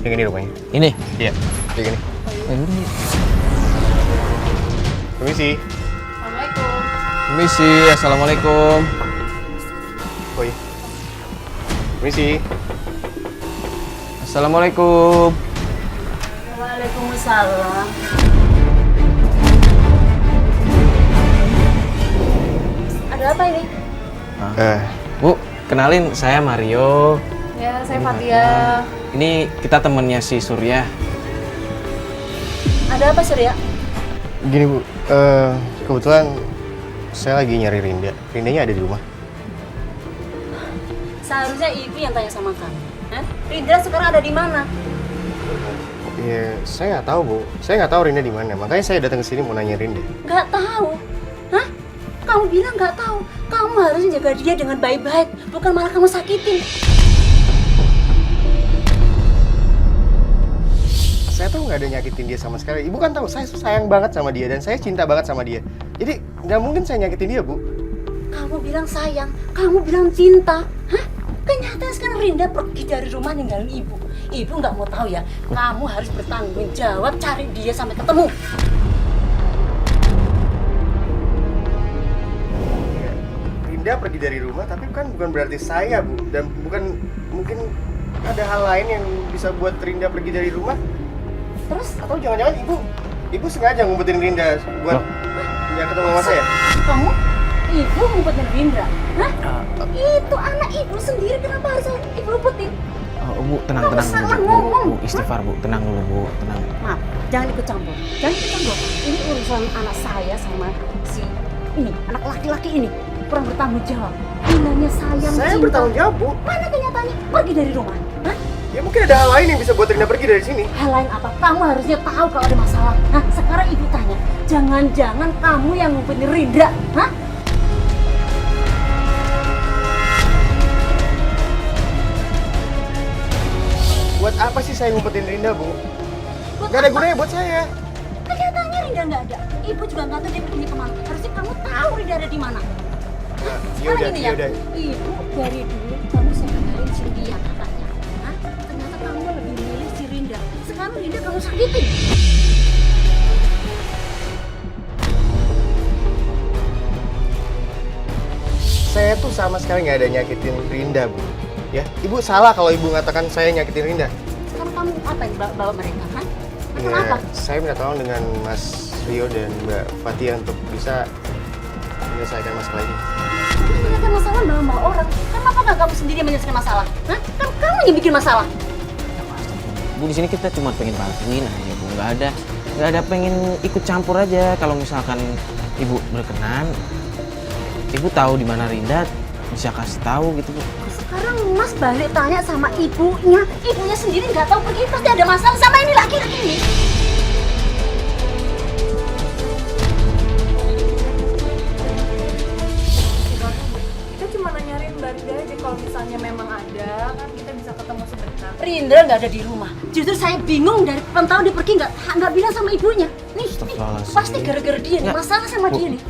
Yang ini rumahnya. Ini? Iya, yang ini. Permisi. Assalamualaikum. Permisi, assalamualaikum. Oh iya. Permisi. Assalamualaikum. Waalaikumsalam. Ada apa ini? Bu, kenalin saya Mario. Ya, saya Fatia. Ini kita temennya si Surya. Ada apa, Surya? Gini Bu, kebetulan saya lagi nyari Rinda. Rindanya ada di rumah. Seharusnya ibu yang tanya sama kamu. Hah? Rindra sekarang ada di mana? Iya, saya nggak tahu Bu. Saya nggak tahu Rinda di mana. Makanya saya datang ke sini mau nanya Rinda. Nggak tahu. Hah? Kamu bilang nggak tahu. Kamu harusnya jaga dia dengan baik-baik, bukan malah kamu sakitin. Saya tuh nggak ada nyakitin dia sama sekali. Ibu kan tahu saya sayang banget sama dia dan saya cinta banget sama dia. Jadi nggak mungkin saya nyakitin dia, Bu. Kamu bilang sayang, kamu bilang cinta. Hah? Kenyataan sekarang Rinda pergi dari rumah ninggalin ibu. Ibu nggak mau tahu ya, kamu harus bertanggung jawab cari dia sampai ketemu. Rinda pergi dari rumah, tapi bukan berarti saya, Bu. Dan bukan mungkin ada hal lain yang bisa buat Rinda pergi dari rumah. Terus? Atau jangan-jangan ibu sengaja ngumpetin Rinda buat nggak ketemu sama saya? Kamu? Ibu ngumpetin Rindra? Hah? Itu anak ibu sendiri, kenapa harus ibu umpetin? Bu, tenang Kamu dulu, salah Bu. ngomong. Bu, istighfar, Bu. Tenang dulu, Bu. Tenang. Maaf, jangan ikut campur. Jangan ikut campur. Ini urusan anak saya sama si ini, anak laki-laki ini. Kurang bertanggung jawab. Bilangnya sayang, Saya cinta. bertanggung jawab, Bu. Mana kenyataannya? Pergi dari rumah. Hah? Ya mungkin ada hal lain yang bisa buat Rinda pergi dari sini. Hal lain apa? Kamu harusnya tahu kalau ada masalah. Nah, sekarang ibu tanya. Jangan-jangan kamu yang ngumpetin Rindra. Hah? Buat apa sih saya ngumpetin Rinda, Bu? Buat Gak ada apa? gunanya buat saya. Kenyataannya Rinda nggak ada. Ibu juga nggak tahu dia pergi kemana. Harusnya kamu tahu Rinda ada di mana. Sekarang Yaudah, ini ya, yaudah. ibu dari dulu kamu sebenarnya Cynthia katanya. Hah? Ternyata kamu lebih milih si Rinda. Sekarang Rinda kamu sakitin. Saya tuh sama sekali nggak ada nyakitin Rinda, Bu. Ya, Ibu salah kalau Ibu mengatakan saya nyakitin Rinda. Sekarang kamu apa yang bawa mereka? Hah? Ya, Kenapa? saya minta tolong dengan Mas Rio dan Mbak Fatia untuk bisa menyelesaikan masalah ini. Kamu menyelesaikan masalah bawa orang. Kenapa nggak kamu sendiri yang menyelesaikan masalah? Hah? Kan kamu yang bikin masalah. Bu, di sini kita cuma pengen bantuin aja, Bu. Nggak ada pengen ikut campur aja. Kalau misalkan Ibu berkenan, Ibu tahu di mana Rinda, bisa kasih tahu gitu, Bu. Sekarang Mas balik tanya sama ibunya. Ibunya sendiri nggak tahu pergi, pasti ada masalah sama ini laki-laki ini. Kita cuma nanyarin Mbak Rinda aja kalau misalnya memang ada, kan kita bisa ketemu sebentar. Rindra nggak ada di rumah. Justru saya bingung dari pantau dia pergi nggak bilang sama ibunya. Nih, Astagfirullahaladzim. pasti gara-gara dia nih. Nggak. Masalah sama Bu, dia nih.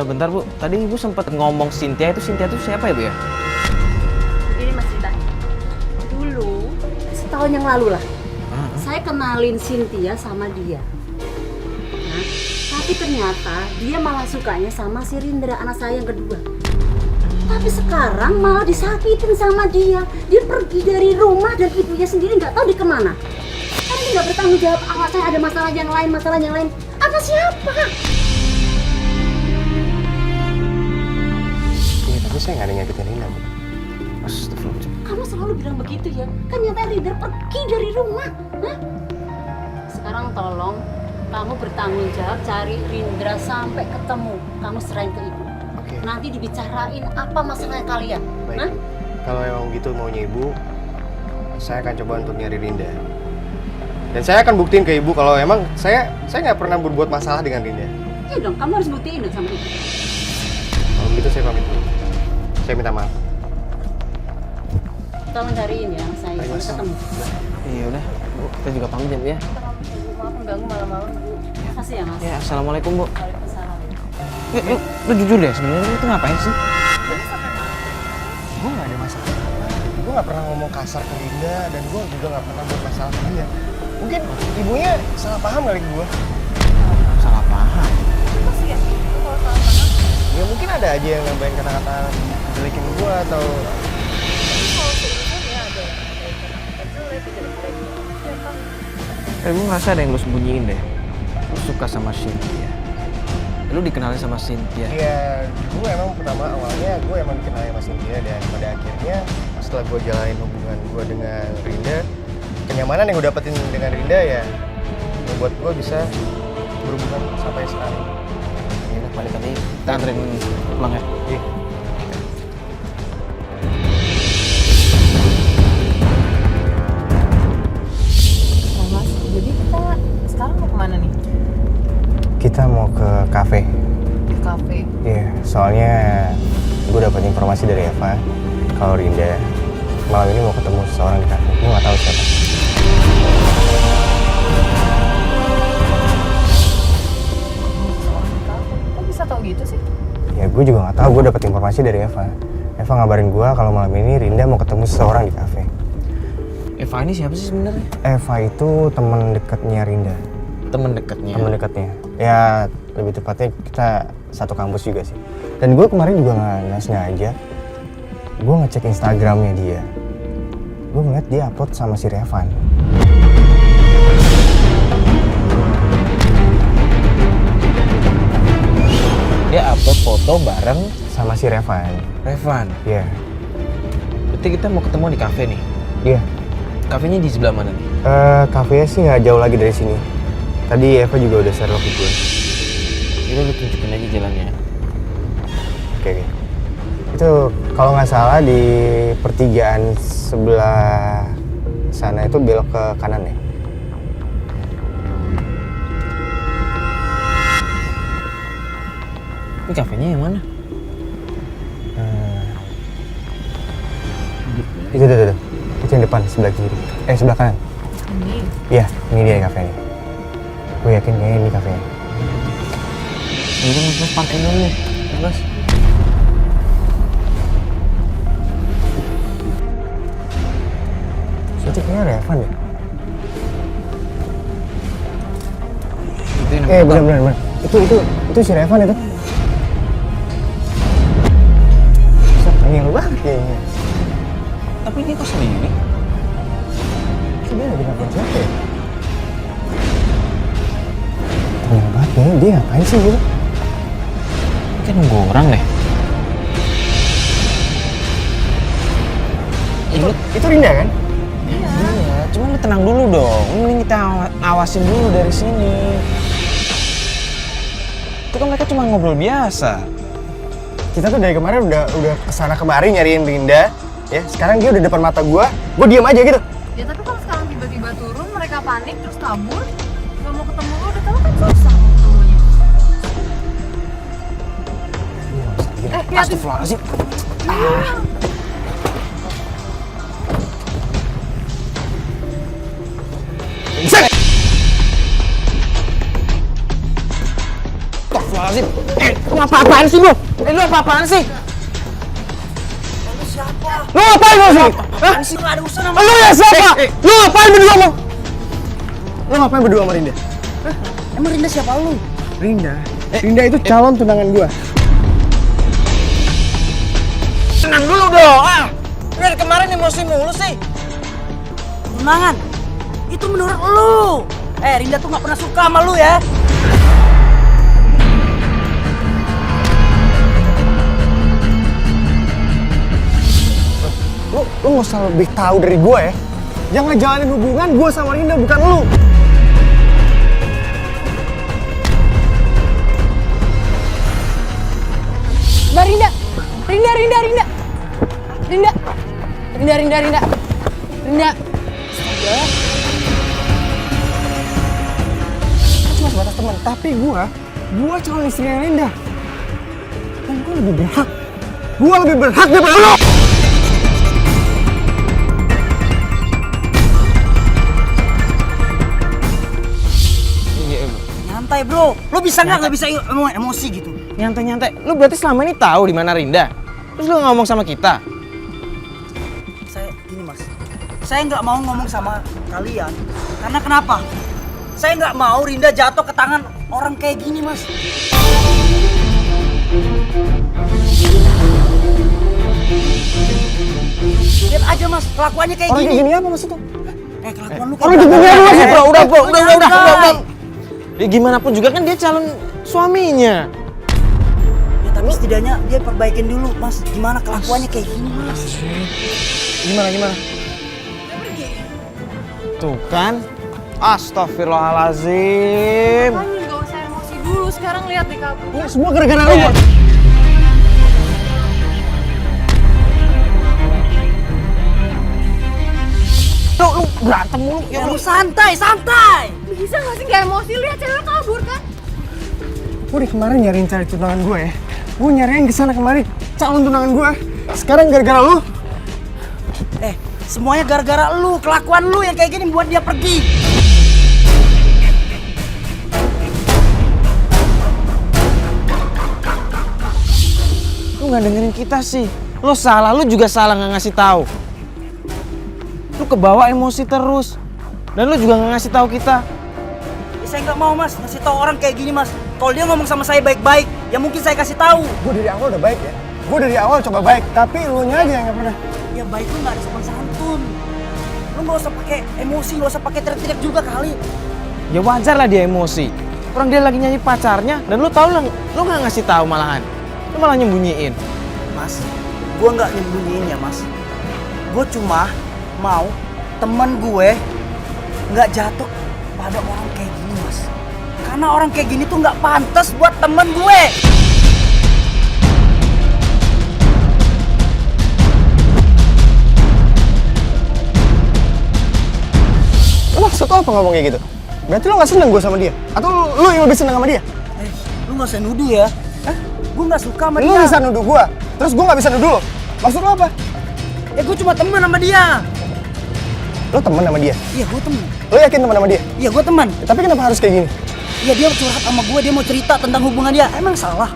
bentar, Bu. Tadi Ibu sempat ngomong Cynthia itu siapa ya, Bu ya? Begini Mas ceritanya. Dulu setahun yang lalu lah, saya kenalin Cynthia sama dia. Nah, tapi ternyata dia malah sukanya sama si Rindra, anak saya yang kedua. Tapi sekarang malah disakitin sama dia. Dia pergi dari rumah dan ibunya sendiri nggak tahu di kemana. Kan dia nggak bertanggung jawab. Anak saya ada masalah yang lain. Apa siapa? Ya, tapi saya nggak ada nyakitin Rinda, Bu. Astagfirullahaladzim. Kamu selalu bilang begitu ya. Kan nyata Rindra pergi dari rumah. Hah? Sekarang tolong kamu bertanggung jawab cari Rindra sampai ketemu. Kamu serahin ke ibu. Oke. Nanti dibicarain apa masalahnya kalian. Baik. Hah? Kalau emang gitu maunya Ibu, saya akan coba untuk nyari Rinda. Dan saya akan buktiin ke Ibu kalau emang saya nggak pernah berbuat masalah dengan Rinda. Iya dong, kamu harus buktiin dong sama ibu. Kalau gitu saya pamit dulu. Saya minta maaf. Tolong cariin ya saya Baik, sampai Mas. ketemu. Iya udah, Bu. Kita juga pamit ya, Bu ya. Maaf mengganggu malam-malam, Bu. Makasih ya Mas. Ya, assalamualaikum, Bu. Waalaikumsalam. Lu jujur deh, sebenarnya lu tuh ngapain sih? Gue nggak ada masalah. gue nggak pernah ngomong kasar ke Linda dan gue juga nggak pernah buat masalah ke dia. Mungkin ibunya salah paham kali ke gue. Salah paham. Apa sih ya? Itu kalau salah paham. Ya mungkin ada aja yang nambahin kata-kata jelekin gue atau Tapi kalau seujuan ya ada yang kata-kata jelek, jelek-jelek. Ya kan? Gue ngerasa ada yang lu sembunyiin deh. Lu suka sama Cynthia. Lu dikenalin sama Cynthia. ya gue emang pertama awalnya gue emang dikenal sama Cynthia dan pada akhirnya setelah gue jalanin hubungan gue dengan Rinda, kenyamanan yang gue dapetin dengan Rinda ya membuat gue bisa berhubungan sampai sekarang. Ya udah balik tadi. Kita anterin pulang ya. Iya. Nah mas, jadi kita sekarang mau kemana nih? Kita mau ke kafe. Ke kafe. Iya, soalnya gue dapat informasi dari Eva kalau Rinda malam ini mau ketemu seseorang di kafe. Gue nggak tahu siapa. Seorang di kafe. Kok bisa tahu gitu sih? Ya gue juga nggak tahu. Gue dapat informasi dari Eva. Eva ngabarin gue kalau malam ini Rinda mau ketemu seseorang di kafe. Eva ini siapa sih sebenarnya? Eva itu teman dekatnya Rinda. Temen dekatnya. Teman dekatnya. Ya lebih tepatnya kita satu kampus juga sih. Dan gue kemarin juga nggak sengaja. Gue ngecek Instagramnya dia. Gue ngeliat dia upload sama si Revan. Dia upload foto bareng Sama si Revan. Revan. Iya. Berarti kita mau ketemu di kafe nih. Iya. Kafenya di sebelah mana nih? Kafenya sih nggak jauh lagi dari sini. Tadi Eva juga udah share ke gue. Yaudah lu tunjukin aja jalannya. Oke. Itu kalau nggak salah di pertigaan sebelah sana itu belok ke kanan ya. Ini kafenya yang mana? Itu. Itu yang depan sebelah kiri. Sebelah kanan. Ini. Iya, ini dia kafenya. Gue yakin kayaknya ini kafenya. Udah mas parkir dulu nih. Mas. Itu kayaknya Revan ya? Itu yang Bener. Itu si Revan itu. Tengil banget kayaknya. Tapi dia kok sendiri? Dia lagi ngapain siapa ya? Tengil banget kayaknya, dia ngapain sih gitu? Mungkin nunggu orang deh. Itu Rinda kan? Iya, cuma lu tenang dulu dong. Mending kita awasin dulu dari sini. Itu kan mereka cuma ngobrol biasa. Kita tuh dari kemarin udah kesana kemari nyariin Rinda. Ya, sekarang dia udah depan mata gue diam aja gitu. Ya tapi kalau sekarang tiba-tiba turun, mereka panik terus kabur, nggak mau ketemu lo, udah tahu kan susah mau ketemunya. Astagfirullahaladzim. Astagfirullahaladzim. Lu apa-apaan sih lu? Lu apa-apaan sih? Lu ngapain lu sih? Hah? Nggak ada urusan sama Lu ya siapa? Lu ngapain berdua lu? Lu ngapain berdua sama Rinda? Emang Rinda siapa lu? Rinda itu calon tunangan gua. Tenang dulu dong. Dari kemarin emosi mulu sih. Tunangan? Itu menurut lu. Rinda tuh nggak pernah suka sama lu ya. Lu nggak usah lebih tahu dari gua ya. Yang ngejalanin hubungan gua sama Rinda bukan lu. Mbak Rinda. Cuma sebatas teman, tapi gua calon istrinya Rinda. Dan gua lebih berhak. Gua lebih berhak daripada lu. Nyantai bro. Lu bisa nggak bisa emosi gitu? Nyantai-nyantai. Lu berarti selama ini tahu di mana Rinda? Terus lu ngomong sama kita? saya nggak mau ngomong sama kalian. Karena kenapa? Saya nggak mau Rinda jatuh ke tangan orang kayak gini, Mas. Lihat aja, Mas, kelakuannya kayak Orang gini. kayak gini apa maksud tuh? Kelakuan lu Orang gini apa maksud? Bro, udah bro, udah. Santai. Ya gimana pun juga kan dia calon suaminya. Ya tapi setidaknya dia perbaikin dulu, Mas. Gimana kelakuannya kayak gini, Mas? Gimana? Tuh kan. Astagfirullahalazim. Makanya nggak usah emosi dulu, sekarang lihat deh kabur. Ini semua gara-gara lu. Lu berantem mulu. Ya lu santai. Bisa nggak sih nggak emosi? Lihat cewek kabur kan? Gue dari kemarin nyariin cari tunangan gue ya. Gue nyariin kesana kemari calon tunangan gue. Sekarang gara-gara lu. Semuanya gara-gara lu, kelakuan lu yang kayak gini buat dia pergi. Lu nggak dengerin kita sih. Lu salah, lu juga salah nggak ngasih tahu. Lu kebawa emosi terus. Dan lu juga nggak ngasih tahu kita. Ya, saya nggak mau, Mas, ngasih tahu orang kayak gini, Mas. Kalau dia ngomong sama saya baik-baik, ya mungkin saya kasih tahu. Gue dari awal udah baik ya. Gue dari awal coba baik, tapi lu nya aja yang nggak pernah. Ya baik lu nggak ada sopan santun. Lu nggak usah pakai emosi, nggak usah pakai teriak-teriak juga kali. Ya wajar lah dia emosi. Orang dia lagi nyanyi pacarnya dan lu tahu lu nggak ngasih tahu malahan. Lu malah nyembunyiin. Mas, gue nggak nyembunyiin ya, Mas. Gue cuma mau teman gue nggak jatuh pada orang kayak gini, Mas. Karena orang kayak gini tuh nggak pantas buat temen gue. Maksud lo apa ngomong kayak gitu? Berarti lo gak seneng gue sama dia? Atau lo yang lebih seneng sama dia? Lu nggak usah nuduh ya. Gue nggak suka sama Lo dia. bisa nuduh gue, terus gue gak bisa nuduh lo. Maksud lo apa? Ya gue cuma teman sama dia. Lo temen sama dia? Iya, gue teman. Lo yakin temen sama dia? Iya, gue teman. Ya, tapi kenapa harus kayak gini? Iya, dia curhat sama gue, dia mau cerita tentang hubungan dia. Emang salah?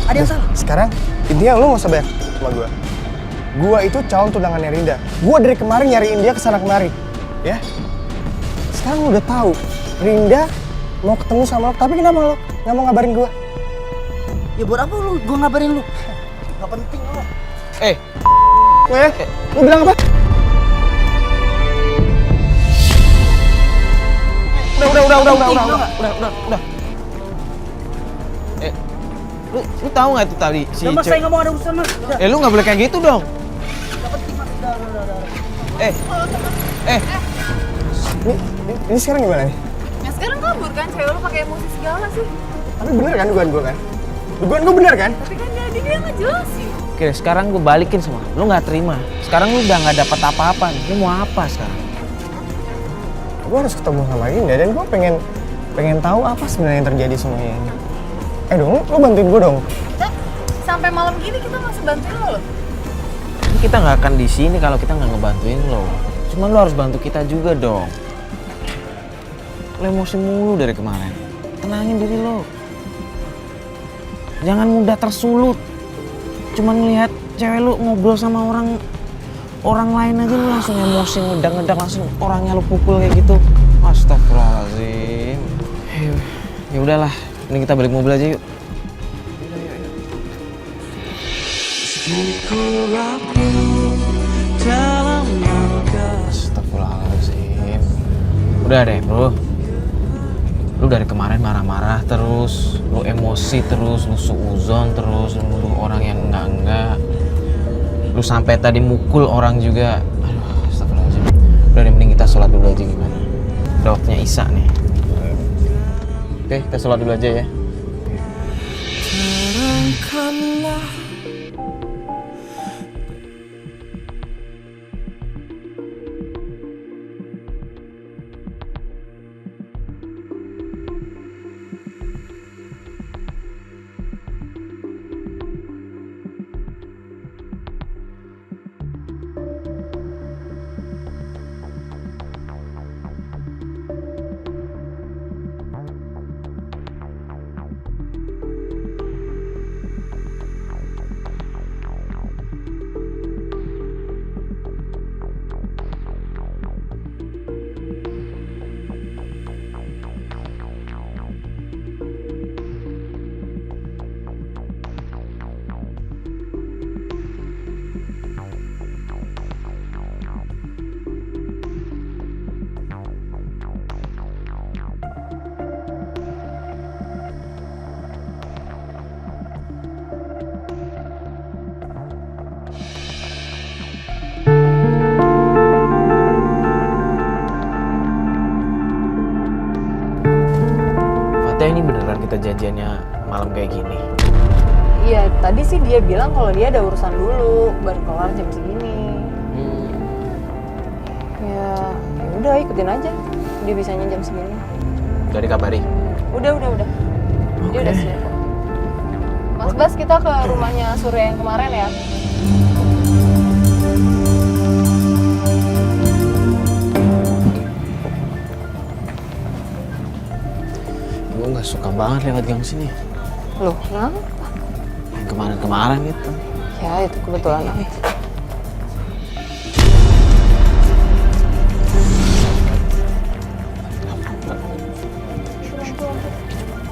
Ada yang salah? Sekarang, intinya lo gak usah banyak sama gue. Gue itu calon tunangannya Rinda. Gue dari kemarin nyariin dia kesana kemari. Ya? Sekarang lo udah tahu Rinda mau ketemu sama lo, tapi kenapa lo gak mau ngabarin gue? Ya buat apa lu? Gue ngabarin lu. Gak penting lu. Lo bilang apa? Udah. Lu tahu nggak itu tadi si Udah, Mas, saya nggak mau ada urusan, Mas. Udah. lu nggak boleh kayak gitu dong. Gak penting, Mas. Udah. Ini sekarang gimana nih? Ya sekarang kabur kan, cewek lu pakai emosi segala sih. Tapi bener kan dugaan gue kan? Dugaan gue bener kan? Tapi kan dia nggak jelasin. Oke, sekarang gue balikin sama lu. Lu nggak terima. Sekarang lu udah nggak dapat apa-apa. Lu mau apa sekarang? Gue harus ketemu sama Rinda dan gue pengen tahu apa sebenarnya yang terjadi semuanya ini. Dong, lo bantuin gue dong. Kita sampai malam gini kita masih bantuin lo loh. Kita nggak akan di sini kalau kita nggak ngebantuin lo. Cuman lo harus bantu kita juga dong. Lo emosi mulu dari kemarin. Tenangin diri lo. Jangan mudah tersulut. Cuman ngelihat cewek lu ngobrol sama orang lain aja lu langsung emosi, ngedang-ngedang, langsung orangnya lu pukul kayak gitu. Astagfirullahaladzim. Ya udahlah, ini kita balik mobil aja yuk. Astagfirullahaladzim. Udah deh bro. Lu dari kemarin marah-marah terus, lu emosi terus, lu suuzon terus, lu nuduh orang yang enggak. Lu sampai tadi mukul orang juga. Aduh, astagfirullahaladzim. Udah deh, mending kita sholat dulu aja gimana? Udah waktunya Isya nih. Oke, kita sholat dulu aja ya. malam kayak gini? Iya, tadi sih dia bilang kalau dia ada urusan dulu, baru kelar jam segini. Ya udah ikutin aja. Dia bisanya jam segini. Udah dikabari? Udah. Dia udah siap kok. Mas Bas, kita ke rumahnya Surya yang kemarin ya. Gue nggak suka banget lewat gang sini. Loh, kenapa? Yang kemarin-kemarin gitu. Ya itu kebetulan aja.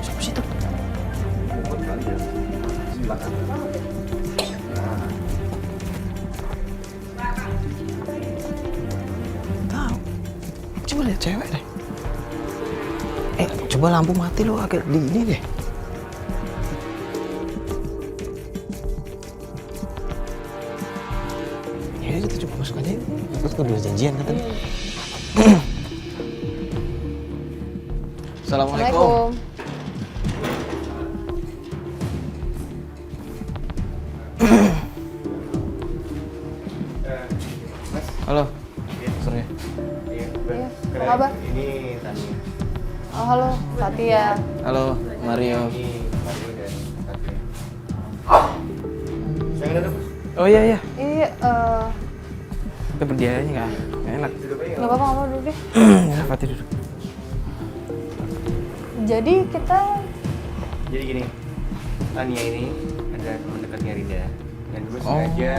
Siapa sih itu? Tahu. Coba lihat cewek deh. Coba lampu mati lo agak di ini deh. Ya kita coba masuk aja. Terus udah janjian kan tadi. Assalamualaikum. Mas, Halo. Surya. iya, apa kabar? Ini Tania. Oh, halo, Fatia. Halo, Mario. Ini Mario dan Tania. Saya duduk. Oh iya. Iya, Kita berdiri aja nggak enak. Duduk aja. nggak apa-apa, kamu dulu deh. Ya, Fatih duduk. Jadi kita, Jadi gini, Tania ini adalah teman dekatnya Rida, dan gue sengaja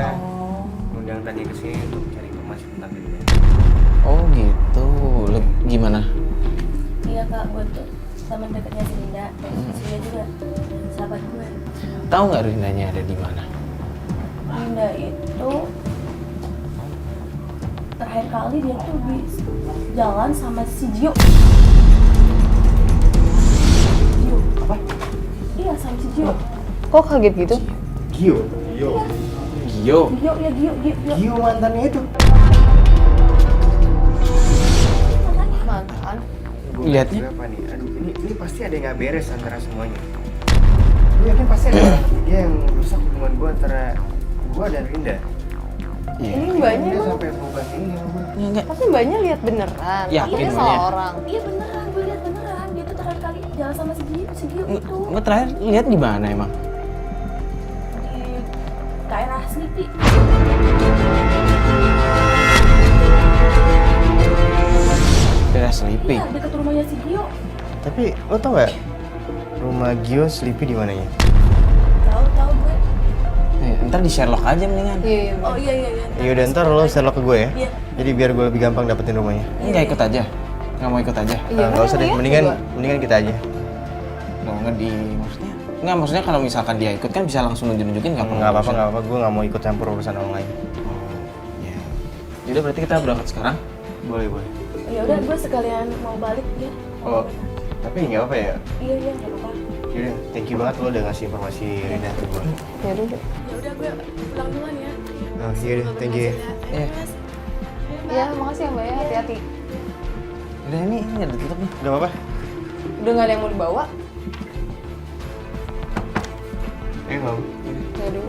ngundang Tania ke sini untuk cari informasi tentang Rida. Oh gitu. Gimana? Iya kak, gue tuh teman dekatnya si Linda dan Surya juga sahabat gue. Tahu nggak Rindanya ada di mana? Linda itu terakhir kali dia tuh di jalan sama si Gio. Gio. Apa? Iya sama si Gio. kok kaget gitu? Gio. Gio. Gio. Gio ya Gio. Gio mantannya itu. Mantan. Gua Lihatnya? berapa nih? Aduh, ini pasti ada yang nggak beres antara semuanya. Gue yakin pasti ada orang ketiga yang rusak hubungan gue antara gue dan Rinda. Iya. Ini mbaknya Rinda emang, sampai berubah ini sama gue. Enggak. tapi mbaknya lihat beneran. Yakin Ini mbaknya? salah orang. Iya beneran, gue lihat beneran. Dia tuh terakhir kali jalan sama si Gio itu Nggak terakhir lihat di mana emang? di daerah Selipi. Daerah Sleeping. Iya, dekat rumahnya si Gio. Tapi lo tau nggak rumah Gio Sleepy di mananya? Tahu gue. Ntar di Sherlock aja mendingan. Iya. Oh iya. Iya udah ntar lo Sherlock ke gue ya. Iya. Jadi biar gue lebih gampang dapetin rumahnya. Nggak ikut aja. Nggak mau ikut aja. Iya, Nggak usah deh, lihat mendingan juga. kita aja. Nggak di maksudnya. Nggak maksudnya kalau misalkan dia ikut kan bisa langsung nunjukin nggak perlu. Nggak apa-apa, gue nggak mau ikut campur urusan orang lain. Oh, ya. Jadi berarti kita berangkat sekarang? Boleh. Ya udah, gue sekalian mau balik ya. Oh, tapi nggak apa ya. Iya, nggak apa-apa. Yaudah, thank you banget lo udah ngasih informasi Rinda ke gue. Ya udah. Ya udah, gue pulang duluan ya. Oh, iya deh, thank you. Iya. Iya, makasih ya mbak ya, hati-hati. Udah ini ada tutup nih. Udah apa? Udah nggak ada yang mau dibawa? Mau. Ya udah.